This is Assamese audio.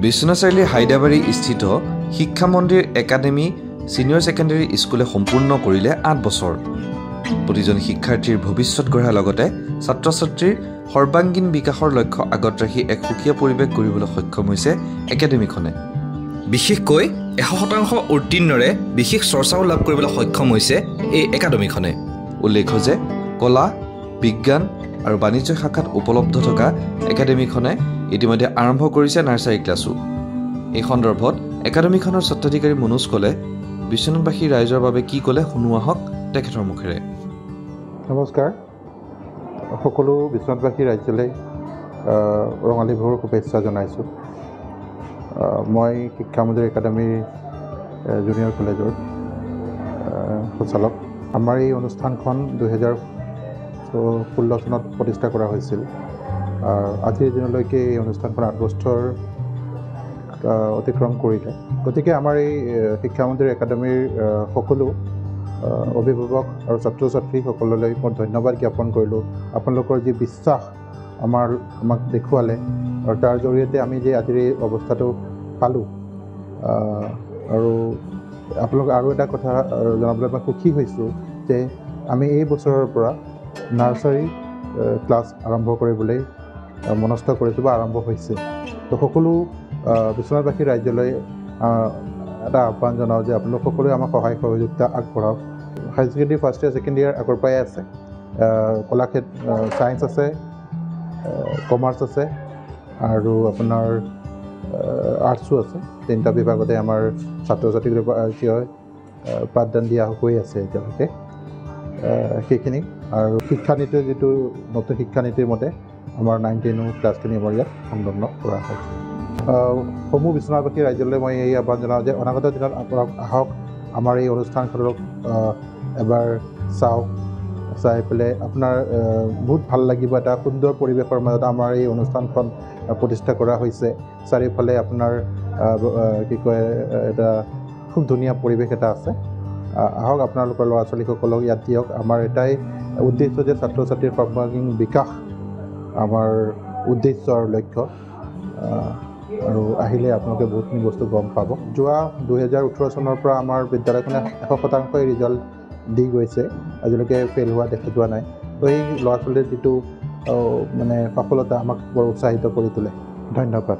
বিশ্বনাথ চাৰিআলি হাইদাবাৰী স্থিত শিক্ষা মন্দিৰ একাডেমী সিনিয়ৰ সেকেন্ডাৰী স্কুলে সম্পূৰ্ণ কৰিলে 8 বছৰ। প্ৰতিজন শিক্ষাৰ্থীৰ ভৱিষ্যত গঢ়াৰ লগতে ছাত্ৰ-ছাত্ৰীৰ সৰ্বাংগীন বিকাশৰ লক্ষ্য আগত ৰাখি এক সুকীয়া পৰিৱেশ গঢ়িবলৈ সক্ষম হৈছে একাডেমীখনে। বিশেষকৈ 100% উত্তীৰ্ণৰে বিশেষ চৰ্চাও লাভ কৰিবলৈ সক্ষম হৈছে এই একাডেমীখনে। উল্লেখ্য যে কলা, বিজ্ঞান আৰু বাণিজ্য শাখাত উপলব্ধ থকা একাডেমীখনে ইতিমধ্যে আৰম্ভ কৰিছে নাৰ্চাৰী ক্লাছো। এই সন্দৰ্ভত একাডেমীখনৰ স্বত্বাধিকাৰী মনোজ কলে বিশ্বনাথবাসী ৰাইজৰ বাবে কি ক'লে শুনোৱা হওক তেখেতৰ মুখেৰে। নমস্কাৰ, সকলো বিশ্বনাথবাসী ৰাইজলৈ ৰঙালী বিহুৰ শুভেচ্ছা জনাইছোঁ। মই শিক্ষা মন্দিৰ একাডেমীৰ জুনিয়ৰ কলেজৰ সঞ্চালক। আমাৰ এই অনুষ্ঠানখন 2016 চনত প্ৰতিষ্ঠা কৰা হৈছিল। আজিৰ দিনলৈকে এই অনুষ্ঠানখন 8 বছৰ অতিক্ৰম কৰিলে। গতিকে আমাৰ এই শিক্ষা মন্দিৰ একাডেমীৰ সকলো অভিভাৱক আৰু ছাত্ৰ ছাত্ৰীসকললৈ মই ধন্যবাদ জ্ঞাপন কৰিলোঁ। আপোনালোকৰ যি বিশ্বাস আমাক দেখুৱালে আৰু তাৰ জৰিয়তে আমি যে আজিৰ এই অৱস্থাটো পালোঁ। আৰু আপোনালোক আৰু এটা কথা জনাবলৈ মই সুখী হৈছোঁ যে আমি এই বছৰৰ পৰা নাৰ্চাৰী ক্লাছ আৰম্ভ কৰিবলৈ মনস্থ কৰিছোঁ বা আৰম্ভ হৈছে। তো সকলো বিশ্বনাথবাসী ৰাজ্যলৈ এটা আহ্বান জনাওঁ যে আপোনালোক সকলোৱে আমাক সহায় সহযোগিতা আগবঢ়াওক। Higher secondary first year second year আগৰ পৰাই আছে। কলাক্ষেত্ৰ ছায়েন্স আছে, কমাৰ্চ আছে আৰু আপোনাৰ আৰ্টছো আছে। 3টা বিভাগতে আমাৰ ছাত্ৰ ছাত্ৰীক পাঠদান দিয়া হৈ আছে এতিয়ালৈকে। সেইখিনি আৰু শিক্ষানীতিৰ যিটো নতুন শিক্ষানীতিৰ মতে আমাৰ 9-10 ক্লাছখিনি আমাৰ ইয়াত সংলগ্ন কৰা হয়। সমূহ বিশ্বনাথবাসী ৰাজ্যলৈ মই এই আহ্বান জনাওঁ যে অনাগত দিনত আপোনালোক আহক, আমাৰ এই অনুষ্ঠানখনক এবাৰ চাওক। চাই পেলাই আপোনাৰ বহুত ভাল লাগিব। এটা সুন্দৰ পৰিৱেশৰ মাজত আমাৰ এই অনুষ্ঠানখন প্ৰতিষ্ঠা কৰা হৈছে। চাৰিওফালে আপোনাৰ এটা খুব ধুনীয়া পৰিৱেশ এটা আছে। আহক, আপোনালোকৰ ল'ৰা ছোৱালীসকলক ইয়াত দিয়ক। আমাৰ এটাই উদ্দেশ্য যে ছাত্ৰ ছাত্ৰীৰ সৰ্বাংগীন বিকাশ আমাৰ উদ্দেশ্য আৰু লক্ষ্য। আৰু আহিলে আপোনালোকে বহুতখিনি বস্তু গম পাব। যোৱা 2018 চনৰ পৰা আমাৰ বিদ্যালয়খনে 100% ৰিজাল্ট দি গৈছে। আজিলৈকে ফেইল হোৱা দেখা যোৱা নাই। তো এই ল'ৰা ছোৱালীৰ যিটো সফলতা আমাক বৰ উৎসাহিত কৰি তোলে। ধন্যবাদ।